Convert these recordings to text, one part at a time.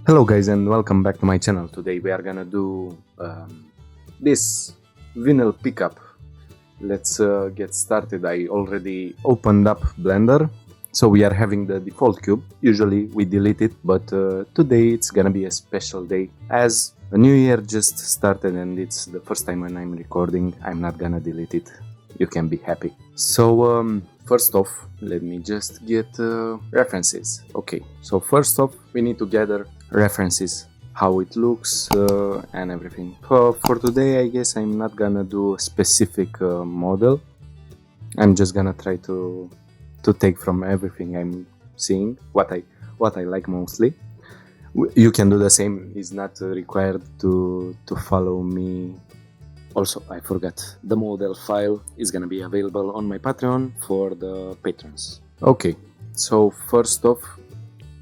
Hello guys and welcome back to my channel. Today we are gonna do this vinyl pickup. Let's get started. I already opened up Blender, so we are having the default cube. Usually we delete it, but today it's gonna be a special day as a new year just started and it's the first time when I'm recording. I'm not gonna delete it. You can be happy. So first off, let me just get references. Okay, so first off we need to gather references, how it looks and everything. For today I guess I'm not gonna do a specific model. I'm just gonna try to take from everything I'm seeing what I like mostly. You can do the same. It's not required to follow me. Also, I forgot, the model file is gonna be available on my Patreon for the patrons. Okay, so first off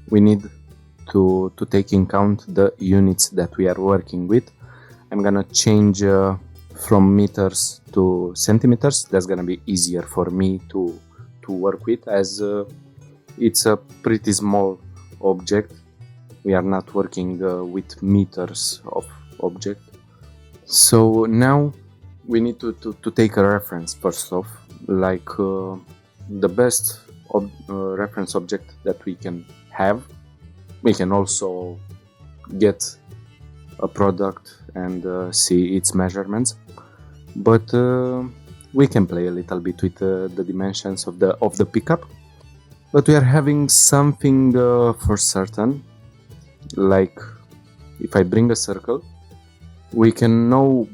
we need to take in count the units that we are working with. I'm gonna change from meters to centimeters. That's gonna be easier for me to work with, as it's a pretty small object. We are not working with meters of object. So now we need to take a reference first off, like the best reference object that we can have. We can also get a product and see its measurements, but we can play a little bit with the dimensions of the pickup. But we are having something for certain, like if I bring a circle, we can know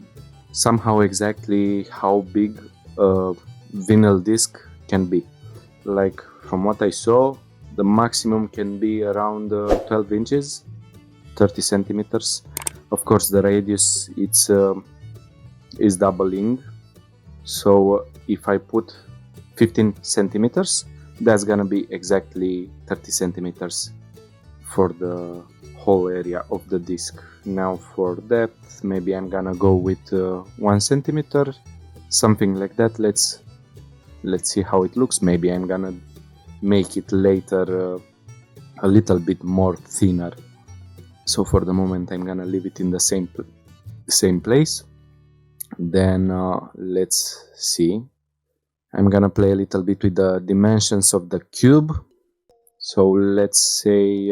somehow exactly how big a vinyl disc can be. Like from what I saw, the maximum can be around 12 inches, 30 centimeters. Of course, the radius is doubling. So if I put 15 centimeters, that's gonna be exactly 30 centimeters for the whole area of the disc. Now for depth, maybe I'm gonna go with 1 centimeter, something like that. Let's see how it looks. Maybe I'm gonna make it later a little bit more thinner. So for the moment I'm gonna leave it in the same place. Then let's see, I'm gonna play a little bit with the dimensions of the cube. So let's say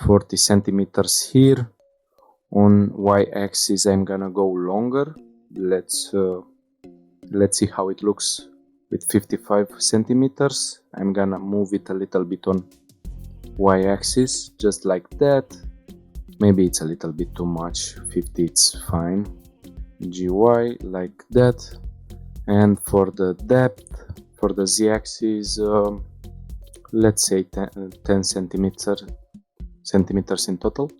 40 centimeters here. On y-axis I'm gonna go longer. Let's see how it looks with 55 centimeters. I'm gonna move it a little bit on y-axis, just like that. Maybe it's a little bit too much, 50 it's fine. gy like that. And for the depth, for the z-axis, let's say 10 centimeters in total.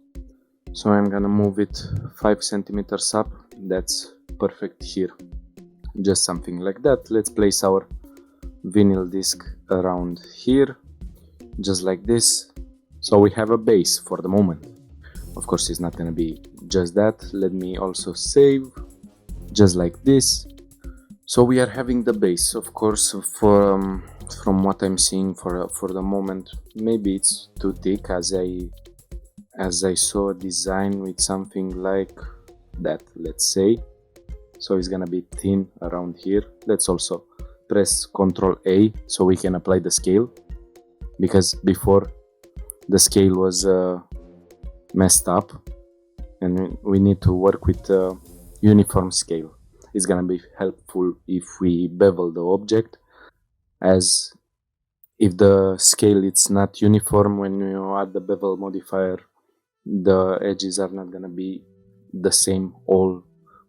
So I'm gonna move it 5 centimeters up. That's perfect here. Just something like that. Let's place our vinyl disc around here, just like this. So we have a base for the moment. Of course it's not gonna be just that. Let me also save, just like this. So we are having the base. Of course, from what I'm seeing for the moment, maybe it's too thick, as I saw a design with something like that, let's say. So it's gonna be thin around here. Let's also press Ctrl A so we can apply the scale, because before the scale was messed up and we need to work with uniform scale. It's gonna be helpful if we bevel the object, as if the scale is not uniform, when you add the bevel modifier, the edges are not gonna be the same all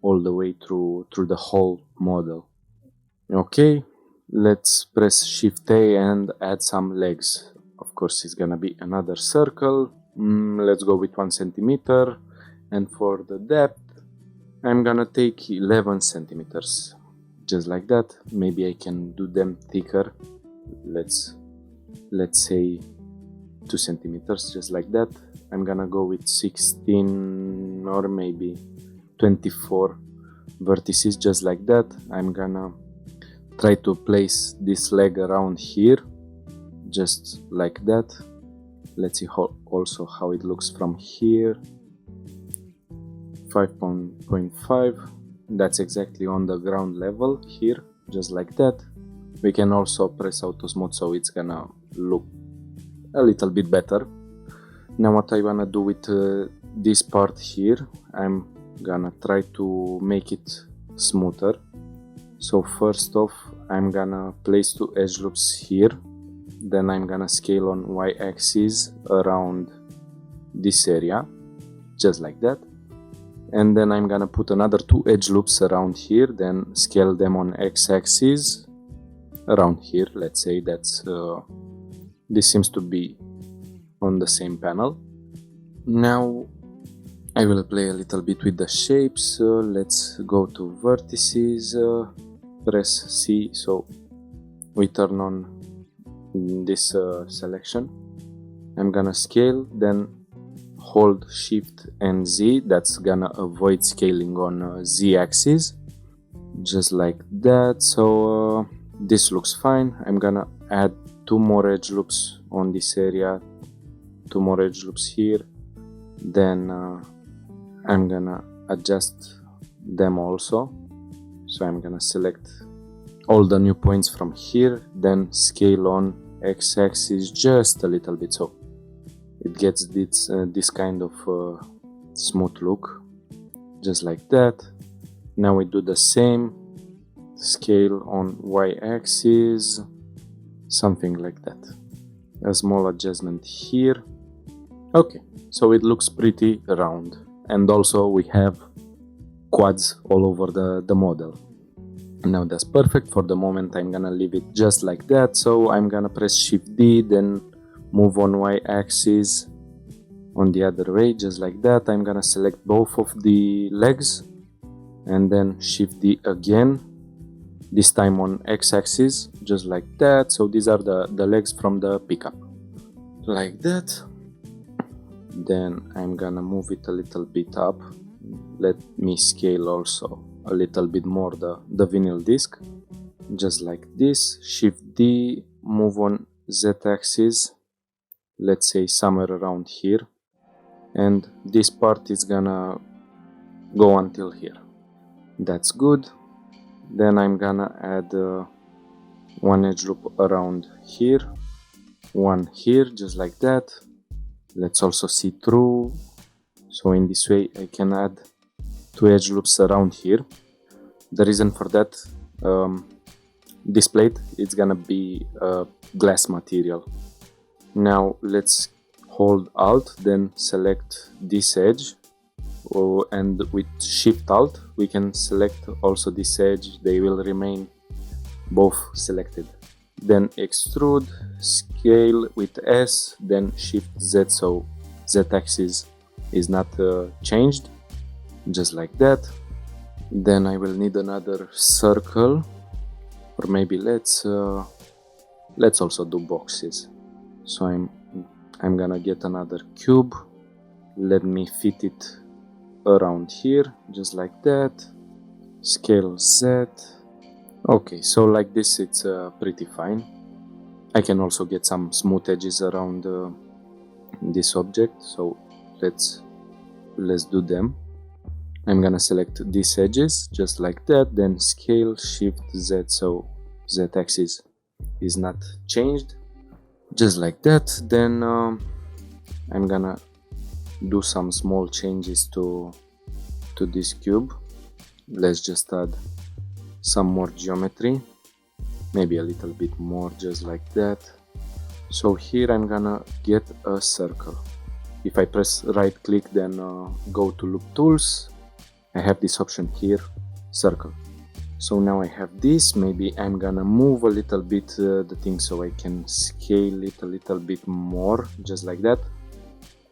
the way through the whole model. Okay, let's press Shift A and add some legs. Of course it's gonna be another circle. Let's go with 1 centimeter. And for the depth I'm gonna take 11 centimeters, just like that. Maybe I can do them thicker. Let's say 2 centimeters, just like that. I'm gonna go with 16 or maybe 24 vertices, just like that. I'm gonna try to place this leg around here, just like that. Let's see also how it looks from here. 5.5, that's exactly on the ground level here, just like that. We can also press auto smooth, so it's gonna look a little bit better. Now what I wanna do with this part here, I'm gonna try to make it smoother. So first off, I'm gonna place 2 edge loops here, then I'm gonna scale on y-axis around this area, just like that. And then I'm gonna put another 2 edge loops around here, then scale them on x-axis around here. Let's say that's this seems to be on the same panel. Now I will play a little bit with the shapes. Let's go to vertices, press C, so we turn on this selection. I'm gonna scale, then hold Shift and Z. That's gonna avoid scaling on Z axis, just like that. So this looks fine. I'm gonna add 2 more edge loops on this area, 2 more edge loops here, then I'm gonna adjust them also. So I'm gonna select all the new points from here, then scale on x-axis just a little bit, so it gets this kind of smooth look, just like that. Now we do the same, scale on y-axis, something like that. A small adjustment here. Okay, so it looks pretty round, and also we have quads all over the model. Now that's perfect. For the moment I'm gonna leave it just like that, so I'm gonna press Shift D, then move on y-axis on the other way, just like that. I'm gonna select both of the legs and then Shift D again, this time on x-axis, just like that. So these are the legs from the pickup, like that. Then I'm gonna move it a little bit up. Let me scale also a little bit more the vinyl disc, just like this. Shift D, move on Z-axis, let's say somewhere around here, and this part is gonna go until here. That's good. Then I'm gonna add 1 edge loop around here, 1 here, just like that. Let's also see through, so in this way I can add 2 edge loops around here. The reason for that, this plate, it's gonna be glass material. Now let's hold Alt, then select this edge, and with Shift Alt we can select also this edge. They will remain both selected. Then extrude, scale with S, then Shift Z, so Z-axis is not changed, just like that. Then I will need another circle, or maybe let's also do boxes. So I'm gonna get another cube. Let me fit it around here, just like that. Scale Z. Okay, so like this it's pretty fine. I can also get some smooth edges around this object, so let's do them. I'm gonna select these edges, just like that, then scale, Shift Z, so Z-axis is not changed, just like that. Then I'm gonna do some small changes to this cube. Let's just add some more geometry, maybe a little bit more, just like that. So here I'm gonna get a circle. If I press right click, then go to loop tools, I have this option here, circle. So now I have this. Maybe I'm gonna move a little bit the thing so I can scale it a little bit more, just like that.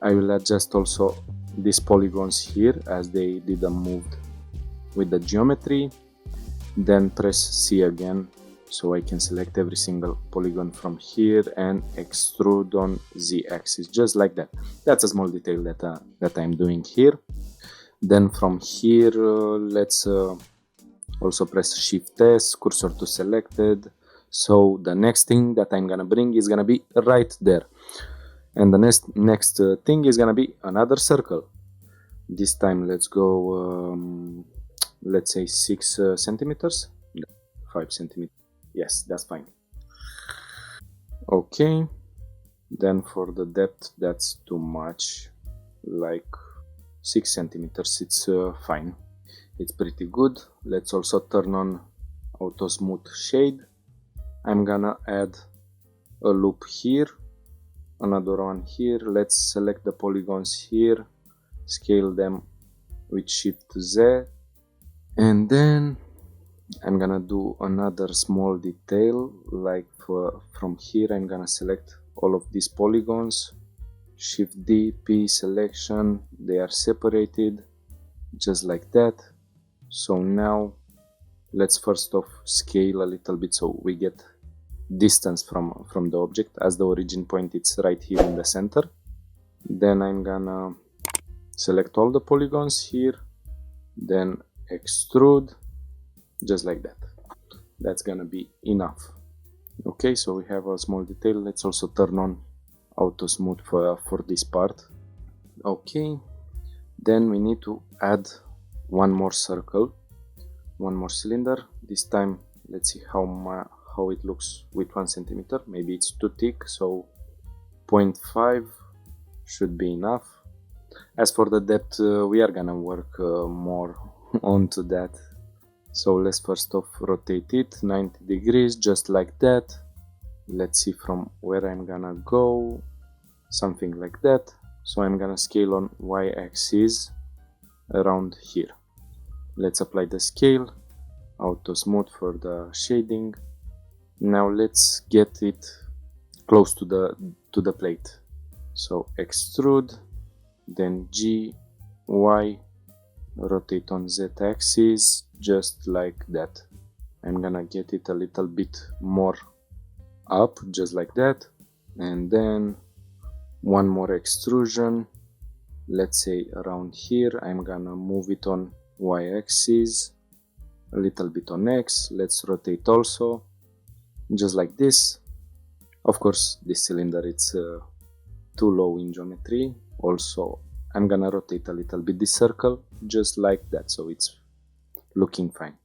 I will adjust also these polygons here as they didn't move with the geometry. Then press C again so I can select every single polygon from here and extrude on Z-axis, just like that. That's a small detail that I'm doing here. Then from here let's also press Shift S, cursor to selected. So the next thing that I'm gonna bring is gonna be right there. And the next thing is gonna be another circle. This time let's go, let's say 6 centimeters, 5 centimeters. Yes, that's fine. Okay, then for the depth, that's too much, like 6 centimeters. It's fine, it's pretty good. Let's also turn on auto smooth shade. I'm gonna add a loop here, another one here. Let's select the polygons here, scale them with Shift Z, and then I'm gonna do another small detail, like from here I'm gonna select all of these polygons, Shift D, P, selection, they are separated, just like that. So now let's first off scale a little bit so we get distance from the object, as the origin point it's right here in the center. Then I'm gonna select all the polygons here, then extrude, just like that. That's gonna be enough. Okay, so we have a small detail. Let's also turn on auto smooth for this part. Okay, then we need to add one more circle, one more cylinder. This time let's see how it looks with 1 centimeter. Maybe it's too thick, so 0.5 should be enough. As for the depth, we are gonna work more onto that. So let's first off rotate it 90 degrees, just like that. Let's see from where I'm gonna go, something like that. So I'm gonna scale on y-axis around here. Let's apply the scale, auto smooth for the shading. Now let's get it close to the plate. So extrude, then G, Y, rotate on Z-axis, just like that. I'm gonna get it a little bit more up, just like that, and then one more extrusion, let's say around here. I'm gonna move it on y-axis, a little bit on X. Let's rotate also, just like this. Of course this cylinder it's too low in geometry. Also I'm gonna rotate a little bit this circle, just like that, so it's looking fine.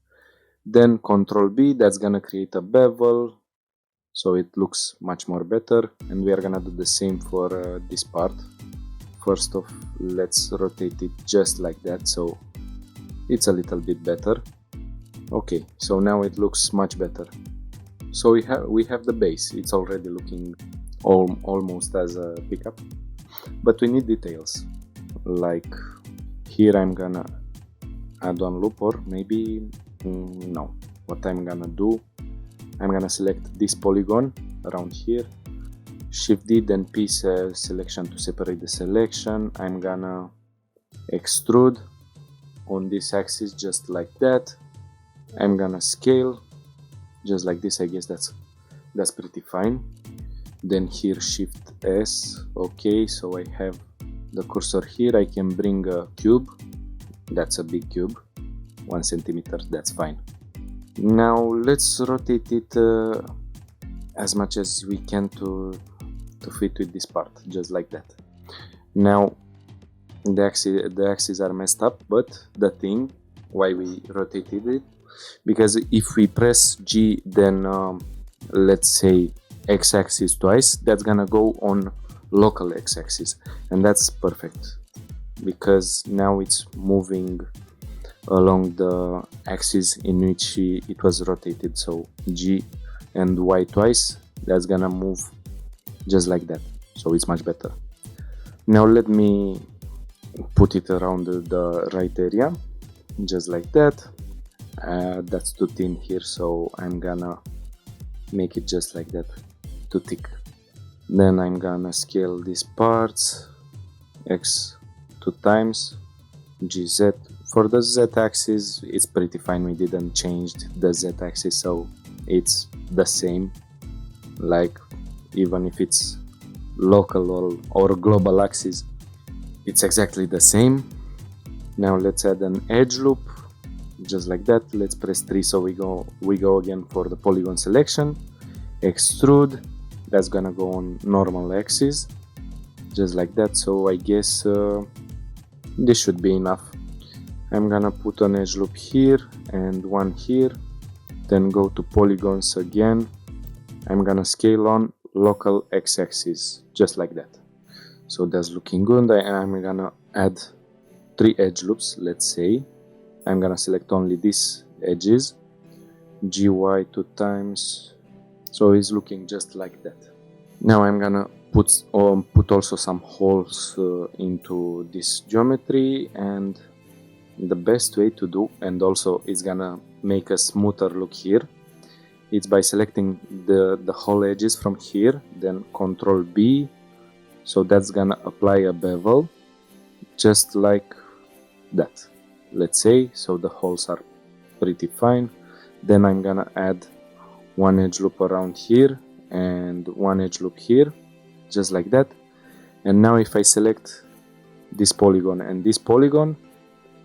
Then Ctrl B, that's gonna create a bevel, so it looks much more better. And we are gonna do the same for this part. First off, let's rotate it just like that, so it's a little bit better. Okay, so now it looks much better. So we have the base. It's already looking almost as a pickup, but we need details. Like here I'm gonna add one loop, or maybe no. What I'm gonna do, I'm gonna select this polygon around here, Shift D, then P selection to separate the selection. I'm gonna extrude on this axis, just like that. I'm gonna scale just like this. I guess that's pretty fine. Then here Shift S. Okay, so I have the cursor here. I can bring a cube. That's a big cube, 1 centimeter, that's fine. Now let's rotate it as much as we can to fit with this part, just like that. Now the axes are messed up, but the thing why we rotated it, because if we press G, then let's say x-axis twice, that's gonna go on local x-axis, and that's perfect because now it's moving along the axis in which it was rotated. So G and Y twice, that's gonna move just like that, so it's much better. Now let me put it around the right area, just like that. That's too thin here, so I'm gonna make it just like that, too thick. Then I'm gonna scale these parts, X 2 times, GZ. For the Z axis it's pretty fine, we didn't change the Z axis, so it's the same, like even if it's local or global axis, it's exactly the same. Now let's add an edge loop, just like that. Let's press 3, so we go again for the polygon selection, extrude, that's gonna go on normal axis. just like that. So I guess this should be enough. I'm gonna put an edge loop here and one here, then go to polygons again. I'm gonna scale on local x-axis, just like that. So that's looking good. I'm gonna add 3 edge loops, let's say. I'm gonna select only these edges, GY 2 times, so it's looking just like that. Now I'm gonna put also some holes into this geometry, and the best way to do, and also it's gonna make a smoother look here, it's by selecting the whole edges from here, then Ctrl B, so that's gonna apply a bevel just like that, let's say. So the holes are pretty fine. Then I'm gonna add one edge loop around here and one edge loop here, just like that. And now if I select this polygon and this polygon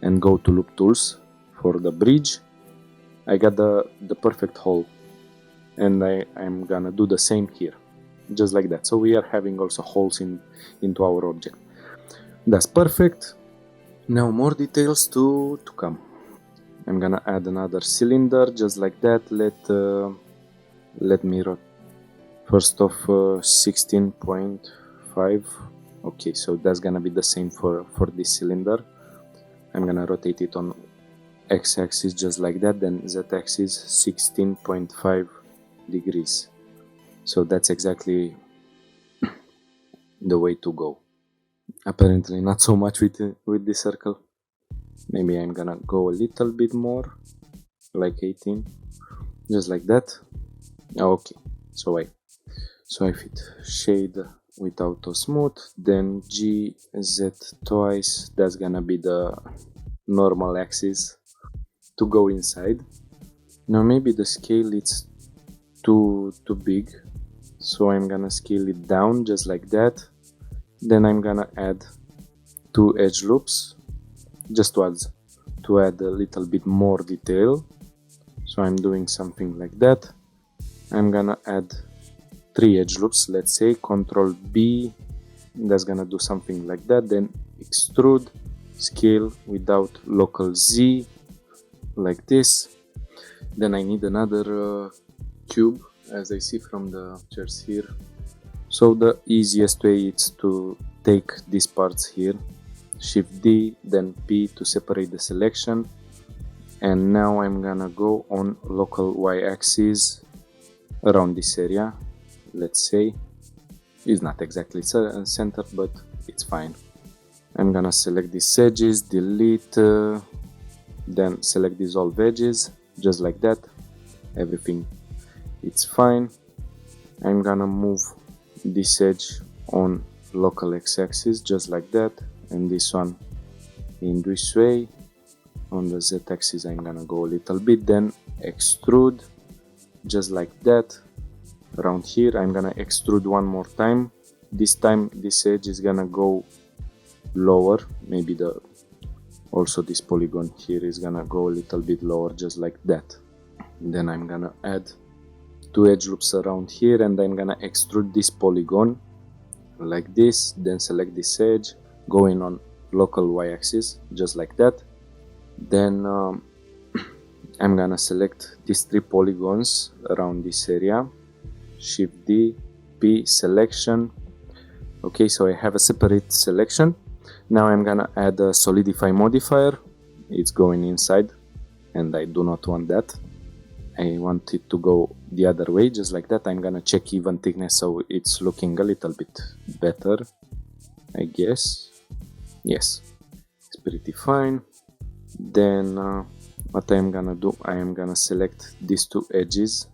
and go to loop tools for the bridge, I got the perfect hole, and I'm gonna do the same here, just like that. So we are having also holes into our object. That's perfect. Now more details to come. I'm gonna add another cylinder, just like that. Let me first off 16.5. Okay, so that's gonna be the same for this cylinder. I'm gonna rotate it on x-axis just like that, then z-axis 16.5 degrees. So that's exactly the way to go. Apparently not so much with this circle. Maybe I'm gonna go a little bit more, like 18, just like that. Okay, so I fit shade with auto smooth, then GZ twice, that's gonna be the normal axis to go inside. Now maybe the scale is too big, so I'm gonna scale it down just like that. Then I'm gonna add 2 edge loops just to add a little bit more detail. So I'm doing something like that. I'm gonna add 3 edge loops, let's say, Ctrl B, that's gonna do something like that. Then extrude, scale without local Z, like this. Then I need another cube, as I see from the chairs here. So the easiest way is to take these parts here, Shift D, then P to separate the selection. And now I'm gonna go on local y-axis around this area, let's say. It's not exactly center, but it's fine. I'm gonna select these edges, delete, then select these all edges, just like that. Everything, it's fine. I'm gonna move this edge on local x-axis, just like that, and this one in this way. On the z-axis I'm gonna go a little bit, then extrude, just like that. Around here I'm gonna extrude one more time. This time this edge is gonna go lower, maybe also this polygon here is gonna go a little bit lower, just like that. Then I'm gonna add 2 edge loops around here, and I'm gonna extrude this polygon like this, then select this edge, going on local y-axis, just like that. Then I'm gonna select these 3 polygons around this area, Shift D, P, selection. Okay, so I have a separate selection. Now I'm gonna add a solidify modifier. It's going inside, and I do not want that. I want it to go the other way, just like that. I'm gonna check even thickness, so it's looking a little bit better, I guess. Yes, it's pretty fine. Then what I'm gonna do, I am gonna select these 2 edges,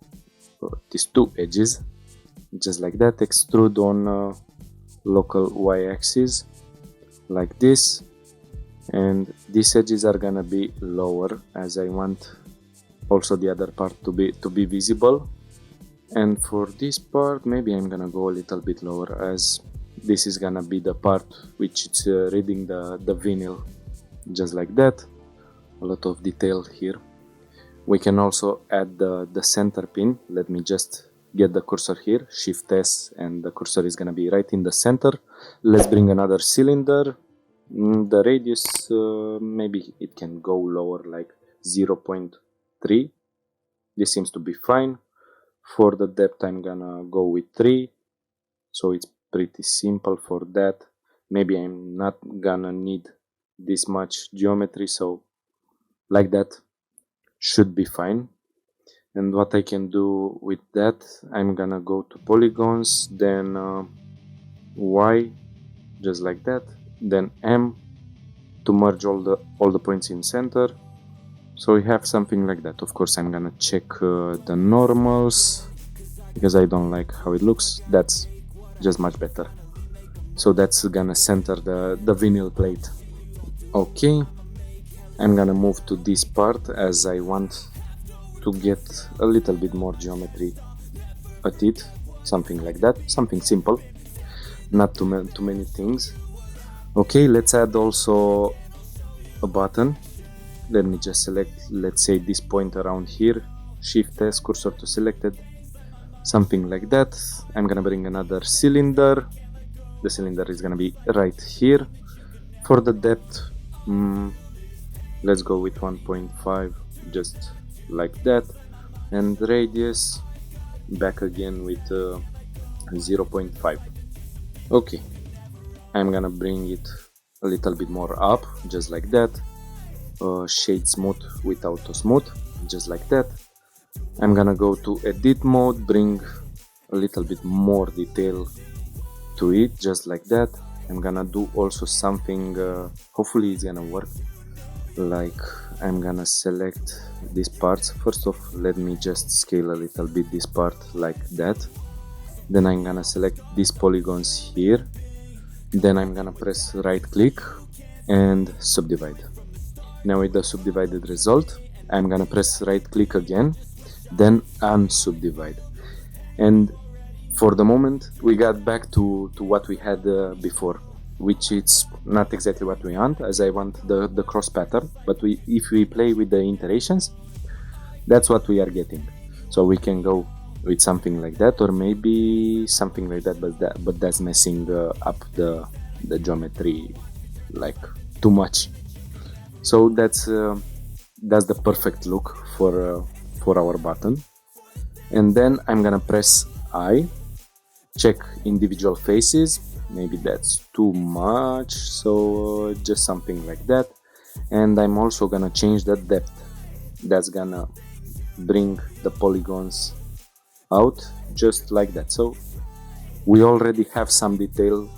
just like that, extrude on local y-axis, like this. And these edges are gonna be lower, as I want also the other part to be visible. And for this part, maybe I'm gonna go a little bit lower, as this is gonna be the part which is reading the vinyl, just like that. A lot of detail here. We can also add the center pin. Let me just get the cursor here, Shift S, and the cursor is gonna be right in the center. Let's bring another cylinder. The radius, maybe it can go lower, like 0.3. This seems to be fine. For the depth, I'm gonna go with 3. So it's pretty simple for that. Maybe I'm not gonna need this much geometry, so like that should be fine. And what I can do with that, I'm gonna go to polygons, then Y, just like that, then M to merge all the points in center. So we have something like that. Of course, I'm gonna check the normals because I don't like how it looks. That's just much better. So that's gonna center the vinyl plate. Okay, I'm gonna move to this part as I want to get a little bit more geometry at it, something like that, something simple, not too many things. Okay, let's add also a button. Let me just select, let's say, this point around here, Shift S, cursor to selected, something like that. I'm gonna bring another cylinder. The cylinder is gonna be right here. For the depth, let's go with 1.5, just like that, and radius back again with 0.5. Okay, I'm gonna bring it a little bit more up, just like that. Shade smooth with auto smooth, just like that. I'm gonna go to edit mode, bring a little bit more detail to it, just like that. I'm gonna do also something, hopefully it's gonna work. Like, I'm gonna select these parts. First off, let me just scale a little bit this part like that. Then I'm gonna select these polygons here. Then I'm gonna press right click and subdivide. Now with the subdivided result, I'm gonna press right click again, then unsubdivide. And for the moment, we got back to what we had before, which is not exactly what we want, as I want the cross pattern, but if we play with the iterations, that's what we are getting. So we can go with something like that, or maybe something like that, but that's messing up the geometry like too much. So that's the perfect look for our button. And then I'm gonna press I, check individual faces. Maybe that's too much, so just something like that. And I'm also gonna change the depth. That's gonna bring the polygons out just like that. So we already have some detail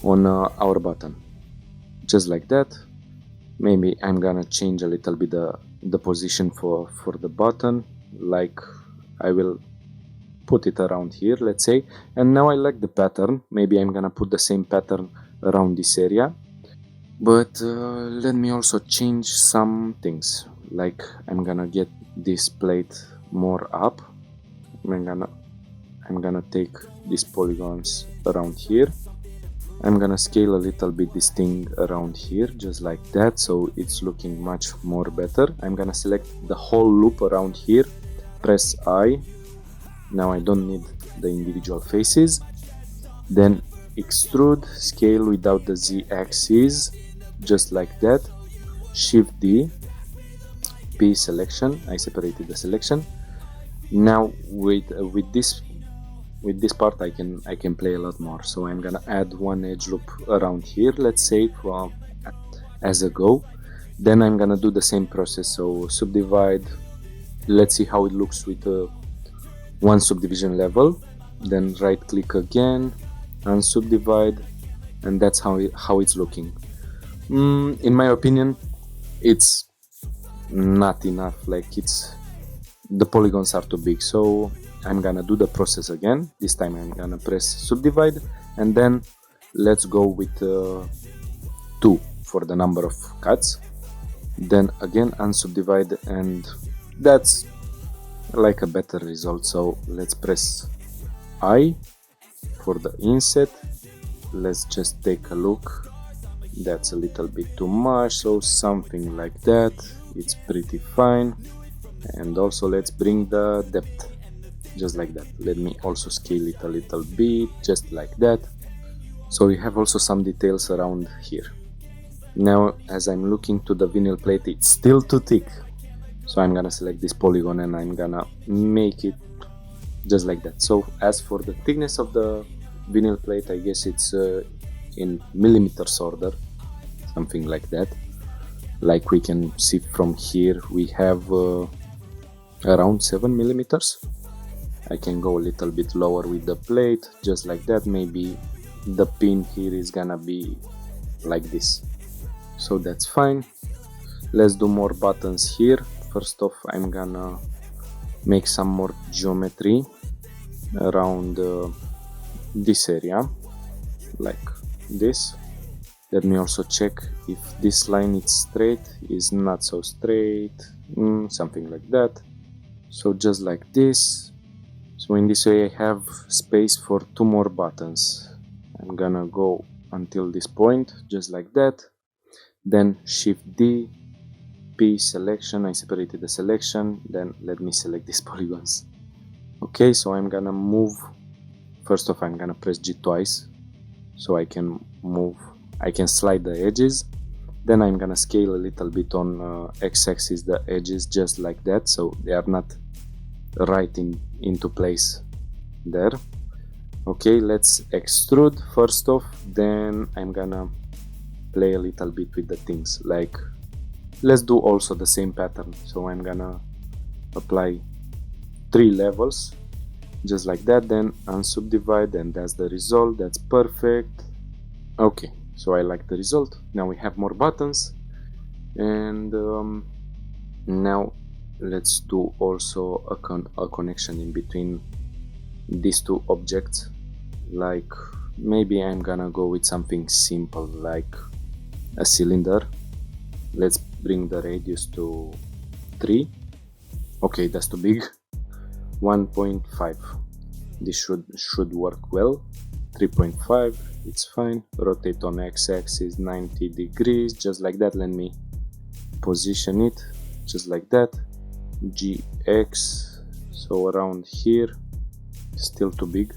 on our button, just like that. Maybe I'm gonna change a little bit the position for the button, like I will put it around here, let's say. And now I like the pattern. Maybe I'm gonna put the same pattern around this area, but let me also change some things. Like, I'm gonna get this plate more up. I'm gonna take these polygons around here. I'm gonna scale a little bit this thing around here, just like that, so it's looking much more better. I'm gonna select the whole loop around here, press I. Now I don't need the individual faces. Then extrude, scale without the Z-axis, just like that. Shift D, P selection. I separated the selection. Now with this part I can play a lot more. So I'm gonna add one edge loop around here, let's say, from as a go. Then I'm gonna do the same process. So subdivide. Let's see how it looks with one subdivision level. Then right click again, unsubdivide, and that's how it's looking. In my opinion, it's not enough. Like, the polygons are too big. So I'm gonna do the process again. This time I'm gonna press subdivide, and then let's go with 2 for the number of cuts. Then again unsubdivide, and that's like a better result. So let's press I for the inset. Let's just take a look. That's a little bit too much, so something like that, it's pretty fine. And also let's bring the depth. just like that. Let me also scale it a little bit, just like that. So we have also some details around here. Now as I'm looking to the vinyl plate, it's still too thick, so I'm gonna select this polygon and I'm gonna make it just like that. So as for the thickness of the vinyl plate, I guess it's in millimeters order, something like that. Like we can see from here, we have around 7 millimeters. I can go a little bit lower with the plate, just like that. Maybe the pin here is gonna be like this, so that's fine. Let's do more buttons here. First off, I'm gonna make some more geometry around this area, like this. Let me also check if this line is straight, is not so straight, something like that. So just like this. So in this way I have space for 2 more buttons. I'm gonna go until this point, just like that. Then Shift D, P selection, I separated the selection, then let me select these polygons. Okay, so I'm gonna move, first off I'm gonna press G twice, so I can move, I can slide the edges. Then I'm gonna scale a little bit on x-axis the edges, just like that, so they are not right into place there. Okay, let's extrude first off, then I'm gonna play a little bit with the things, like let's do also the same pattern. So I'm gonna apply 3 levels, just like that, then unsubdivide, and that's the result. That's perfect. Okay, so I like the result. Now we have more buttons, and now let's do also a connection in between these 2 objects. Like maybe I'm gonna go with something simple, like a cylinder. Let's bring the radius to 3. Okay, that's too big. 1.5. This should work well. 3.5, it's fine. Rotate on x-axis 90 degrees, just like that. Let me position it just like that. GX, so around here. Still too big.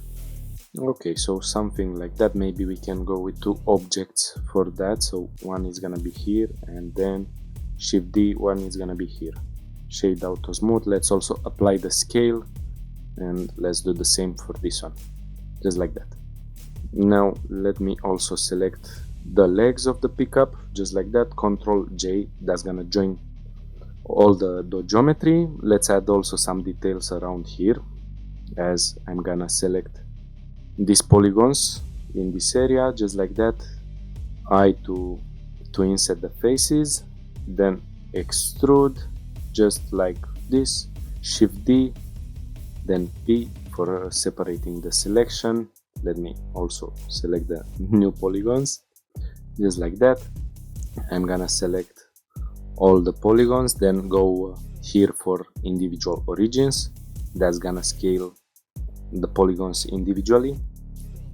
Okay, so something like that. Maybe we can go with 2 objects for that. So one is gonna be here, and then Shift D, one is gonna be here. Shade auto smooth. Let's also apply the scale, and let's do the same for this one, just like that. Now let me also select the legs of the pickup, just like that. Control J, that's gonna join all the geometry. Let's add also some details around here, as I'm gonna select these polygons in this area, just like that. I to insert the faces, then extrude, just like this. Shift D, then P for separating the selection. Let me also select the new polygons, just like that. I'm gonna select all the polygons, then go here for individual origins. That's gonna scale the polygons individually.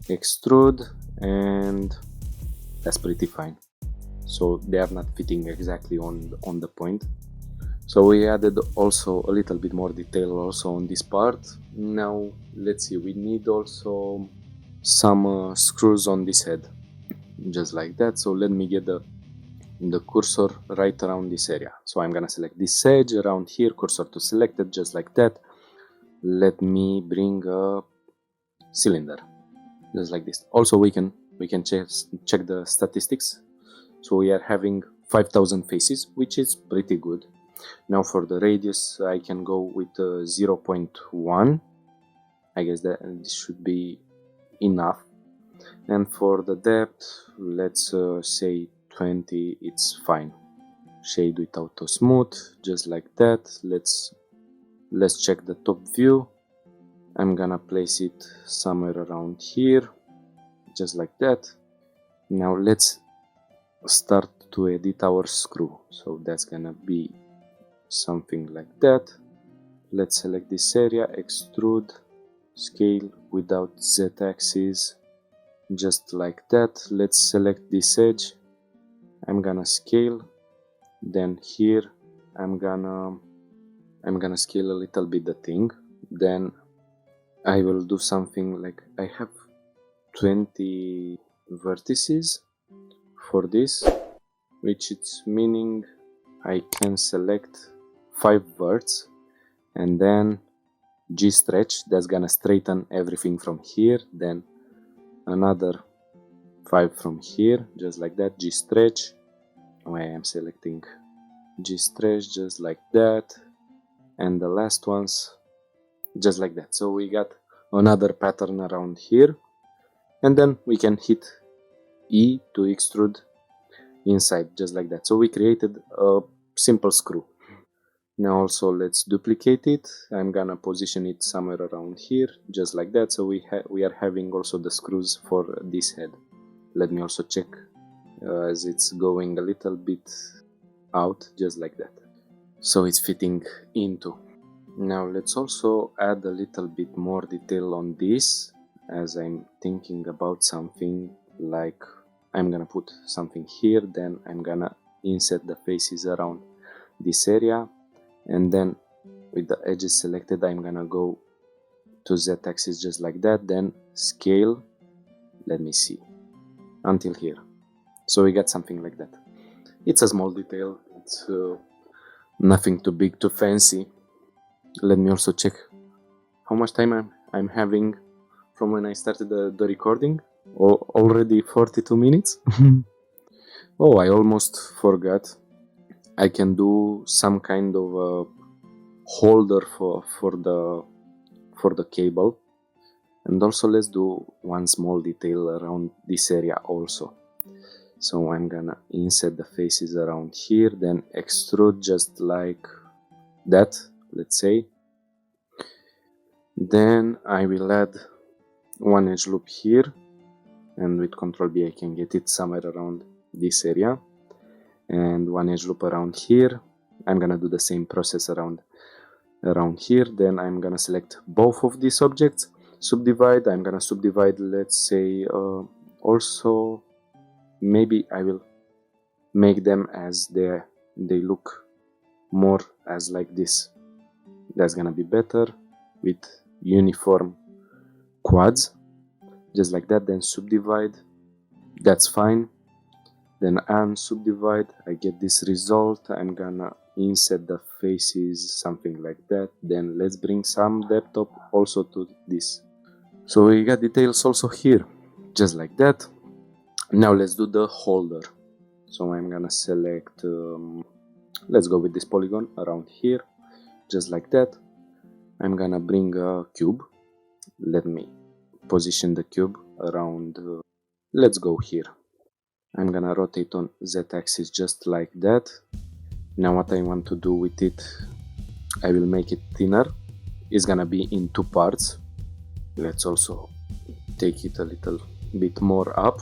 Extrude, and that's pretty fine. So they are not fitting exactly on the point. So we added also a little bit more detail also on this part. Now let's see, we need also some screws on this head, just like that. So let me get the cursor right around this area. So I'm gonna select this edge around here, cursor to selected, just like that. Let me bring a cylinder, just like this. Also we can check the statistics. So we are having 5000 faces, which is pretty good. Now for the radius I can go with 0.1. I guess that this should be enough. And for the depth, let's say 20, it's fine. Shade with auto smooth, just like that. Let's check the top view. I'm gonna place it somewhere around here, just like that. Now let's start to edit our screw. So that's gonna be something like that. Let's select this area, extrude, scale without z-axis, just like that. Let's select this edge. I'm gonna scale, then here I'm gonna scale a little bit the thing, then I will do something like I have 20 vertices for this, which it's meaning I can select 5 verts and then G stretch, that's gonna straighten everything from here, then another 5 from here, just like that, G stretch. I am selecting G stretch just like that, and the last ones just like that. So we got another pattern around here, and then we can hit E to extrude inside just like that. So we created a simple screw. Now also let's duplicate it. I'm gonna position it somewhere around here just like that. So we are having also the screws for this head. Let me also check as it's going a little bit out just like that. So it's fitting into. Now let's also add a little bit more detail on this, as I'm thinking about something like I'm gonna put something here, then I'm gonna insert the faces around this area, and then with the edges selected I'm gonna go to Z-axis just like that, then scale, let me see, until here. So we got something like that. It's a small detail, it's nothing too big, too fancy. Let me also check how much time I'm having from when I started the recording. Already 42 minutes. Oh, I almost forgot. I can do some kind of a holder for the cable, and also let's do one small detail around this area also. So I'm gonna insert the faces around here, then extrude just like that, let's say. Then I will add one edge loop here, and with Ctrl B I can get it somewhere around this area, and one edge loop around here. I'm gonna do the same process around here. Then I'm gonna select both of these objects, subdivide. I'm gonna subdivide, let's say, also maybe I will make them as they look more as like this. That's gonna be better with uniform quads just like that. Then subdivide, that's fine. Then unsubdivide, I get this result. I'm gonna insert the faces something like that. Then let's bring some depth up also to this. So we got details also here just like that. Now let's do the holder. So I'm gonna select let's go with this polygon around here just like that. I'm gonna bring a cube. Let me position the cube around let's go here. I'm gonna rotate on Z-axis just like that. Now what I want to do with it, I will make it thinner. It's gonna be in 2 parts. Let's also take it a little bit more up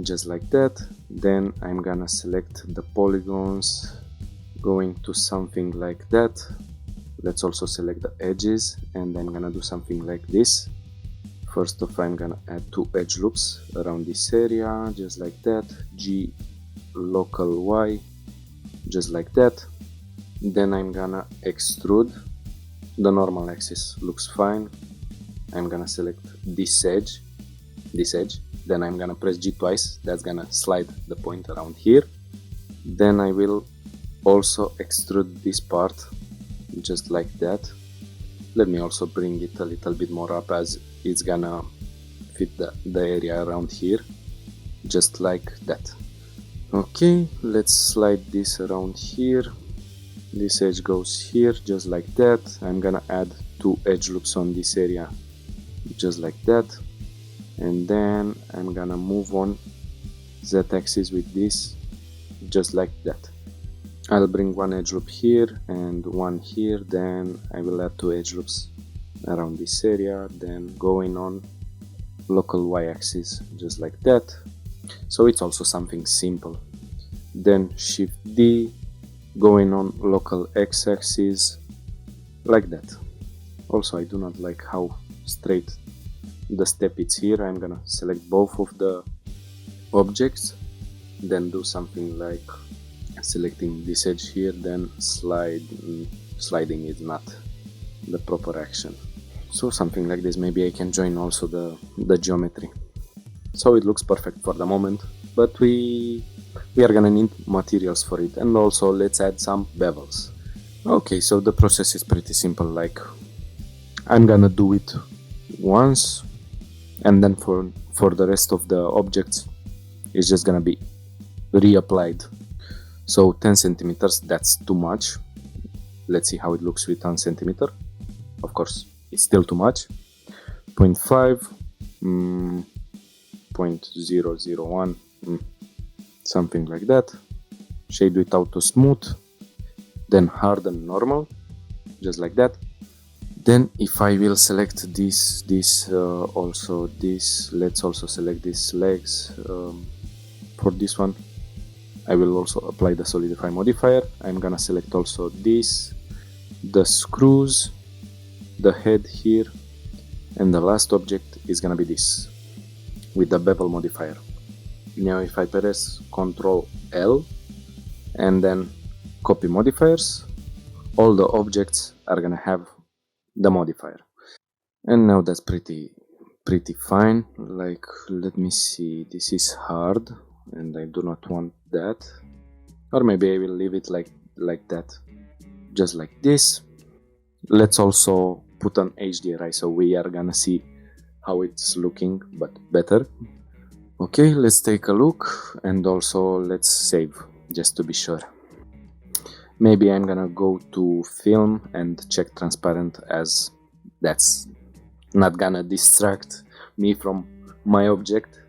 just like that. Then I'm gonna select the polygons going to something like that. Let's also select the edges, and I'm gonna do something like this. First off, I'm gonna add 2 edge loops around this area just like that. G local Y just like that. Then I'm gonna extrude. The normal axis looks fine. I'm gonna select this edge, then I'm gonna press G twice. That's gonna slide the point around here. Then I will also extrude this part just like that. Let me also bring it a little bit more up, as it's gonna fit the area around here just like that. Okay, let's slide this around here. This edge goes here just like that. I'm gonna add 2 edge loops on this area just like that, and then I'm gonna move on Z-axis with this just like that. I'll bring 1 edge loop here and 1 here, then I will add 2 edge loops around this area, then going on local Y-axis just like that. So it's also something simple. Then Shift D, going on local X-axis like that. Also, I do not like how straight the step is here. I'm gonna select both of the objects, then do something like selecting this edge here, then sliding is not the proper action. So something like this. Maybe I can join also the geometry. So it looks perfect for the moment, but we are gonna need materials for it, and also let's add some bevels. Okay, so the process is pretty simple. Like, I'm gonna do it once, and then for the rest of the objects it's just gonna be reapplied. So 10 centimeters, that's too much. Let's see how it looks with 1 centimeter. Of course, it's still too much. 0.5, 0.001, something like that. Shade with auto smooth, then harden normal, just like that. Then if I will select this, also this, let's also select these legs. For this one I will also apply the solidify modifier. I'm gonna select also this, the screws, the head here, and the last object is gonna be this with the bevel modifier. Now if I press Ctrl L and then copy modifiers, all the objects are gonna have the modifier. And now that's pretty fine. Like, let me see, this is hard and I do not want that, or maybe I will leave it like that, just like this. Let's also put an HDRI so we are gonna see how it's looking, but better. Okay, let's take a look, and also let's save just to be sure. Maybe I'm gonna go to film and check transparent, as that's not gonna distract me from my object.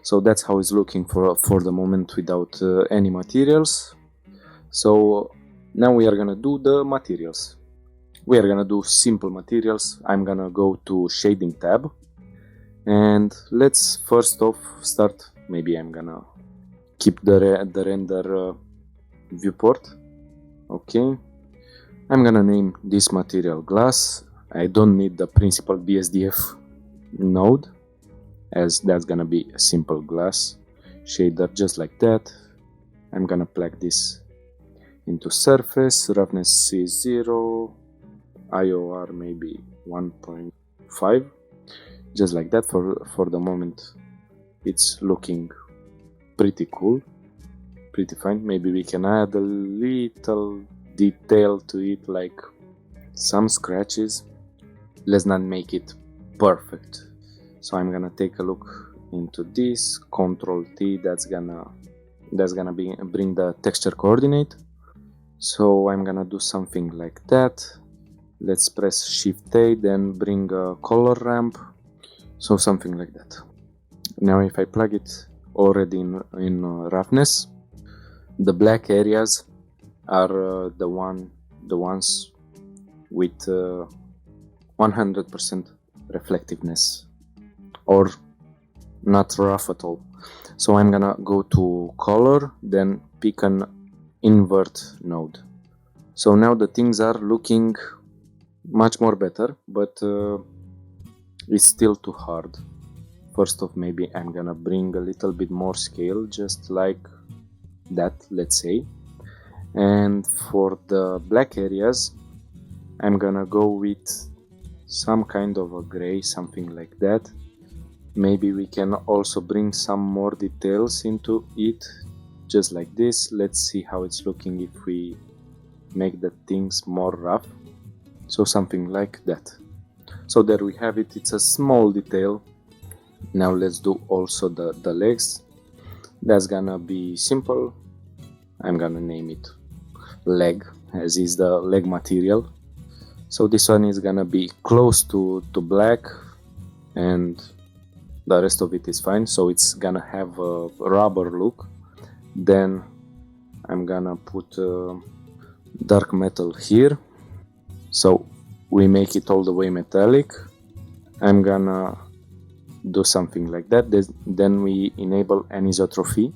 So that's how it's looking for the moment without any materials. So now we are gonna do the materials. We are gonna do simple materials. I'm gonna go to shading tab, and let's first off start. Maybe I'm gonna keep the render viewport. Okay, I'm gonna name this material glass. I don't need the principal BSDF node, as that's gonna be a simple glass shader, just like that. I'm gonna plug this into surface. Roughness is 0, IOR maybe 1.5, just like that. For the moment it's looking pretty cool, pretty fine. Maybe we can add a little detail to it, like some scratches. Let's not make it perfect. So I'm gonna take a look into this, Ctrl T, that's gonna bring the texture coordinate. So I'm gonna do something like that. Let's press Shift A, then bring a color ramp, so something like that. Now if I plug it already in roughness, the black areas are the ones with 100% reflectiveness, or not rough at all. So I'm gonna go to color, then pick an invert node. So now the things are looking much more better, but it's still too hard. First off, maybe I'm gonna bring a little bit more scale, just like that, let's say. And for the black areas, I'm gonna go with some kind of a gray, something like that. Maybe we can also bring some more details into it, just like this. Let's see how it's looking if we make the things more rough. So something like that. So there we have it. It's a small detail. Now let's do also the legs. That's gonna be simple. I'm gonna name it leg, as is the leg material. So this one is gonna be close to black, and the rest of it is fine. So it's gonna have a rubber look. Then I'm gonna put dark metal here, so we make it all the way metallic. I'm gonna do something like that. Then we enable anisotropy.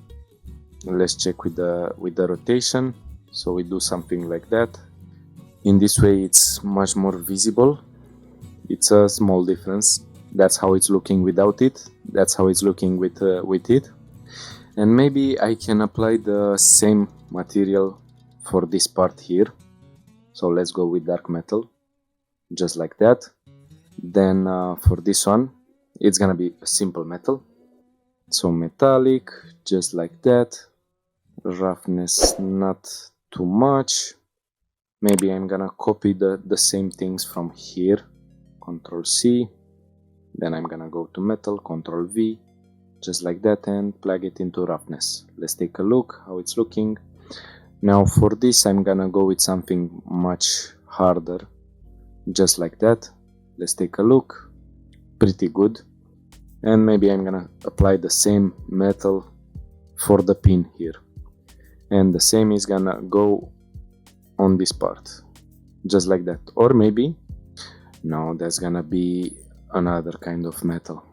Let's check with the rotation. So we do something like that. In this way it's much more visible. It's a small difference. That's how it's looking without it. That's how it's looking with it. And maybe I can apply the same material for this part here. So let's go with dark metal, just like that. Then for this one, it's gonna be a simple metal. So metallic, just like that. Roughness not too much. Maybe I'm gonna copy the same things from here. Control C. Then I'm gonna go to metal, Control V. Just like that, and plug it into roughness. Let's take a look how it's looking. Now for this I'm gonna go with something much harder. Just like that. Let's take a look. Pretty good. And maybe I'm gonna apply the same metal for the pin here. And the same is gonna go on this part. Just like that. Or maybe, no, that's gonna be another kind of metal.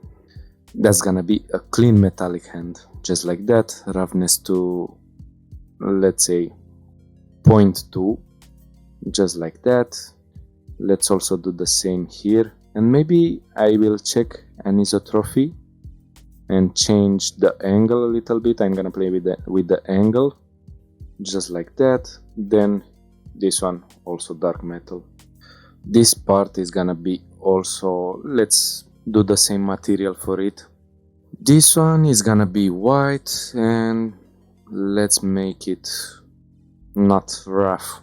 That's gonna be a clean metallic hand. Just like that. Roughness to, let's say, 0.2. Just like that. Let's also do the same here. And maybe I will check anisotropy and change the angle a little bit. I'm gonna play with the angle, just like that. Then this one also dark metal. This part is gonna be also, let's do the same material for it. This one is gonna be white, and let's make it not rough.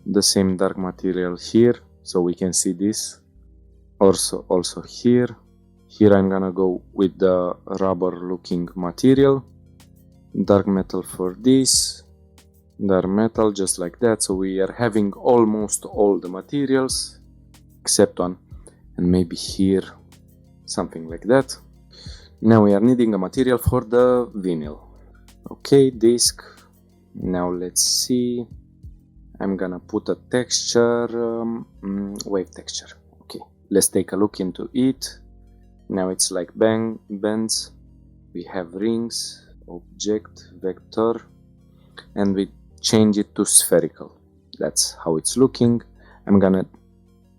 The same dark material here, so we can see this. Also here I'm gonna go with the rubber looking material. Dark metal for this, dark metal, just like that. So we are having almost all the materials except one, and maybe here something like that. Now we are needing a material for the vinyl. Okay, disc. Now let's see. I'm gonna put a texture, wave texture. Let's take a look into it. Now it's like bends. We have rings, object, vector, and we change it to spherical. That's how it's looking. I'm gonna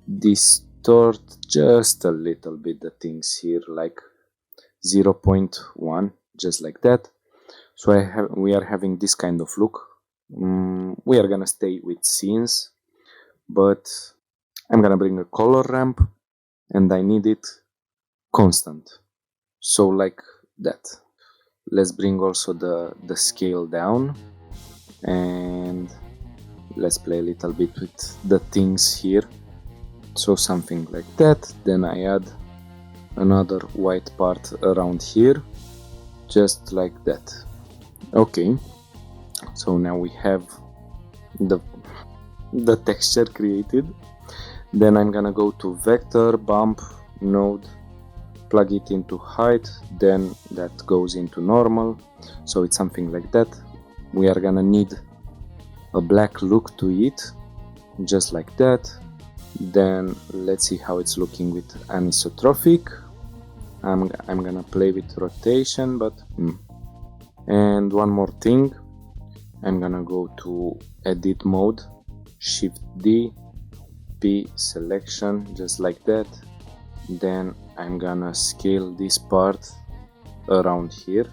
distort just a little bit the things here, like 0.1, just like that. So we are having this kind of look. We are gonna stay with scenes, but I'm gonna bring a color ramp, and I need it constant, so like that. Let's bring also the scale down, and let's play a little bit with the things here, so something like that. Then I add another white part around here, just like that. Okay, so now we have the texture created. Then I'm gonna go to vector, bump, node, plug it into height, then that goes into normal, so it's something like that. We are gonna need a black look to it, just like that. Then let's see how it's looking with anisotropic. I'm gonna play with rotation, but and one more thing, I'm gonna go to edit mode, Shift D, P selection, just like that. Then I'm gonna scale this part around here.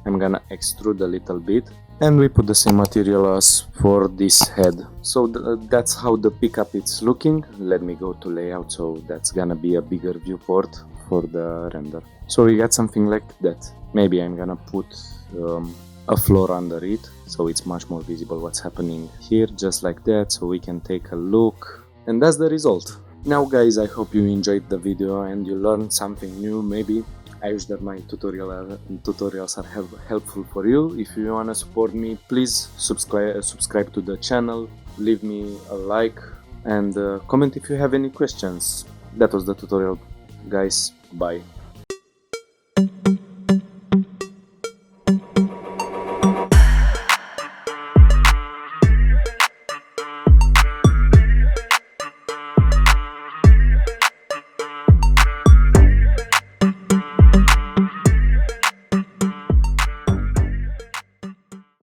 I'm gonna extrude a little bit, and we put the same material as for this head. So that's how the pickup is looking. Let me go to layout, so that's gonna be a bigger viewport for the render. So we got something like that. Maybe I'm gonna put a floor under it, so it's much more visible what's happening here, just like that, so we can take a look. And that's the result. Now guys, I hope you enjoyed the video and you learned something new. Maybe I wish that my tutorials are helpful for you. If you wanna support me, please subscribe to the channel, leave me a like, and comment if you have any questions. That was the tutorial, guys. Bye.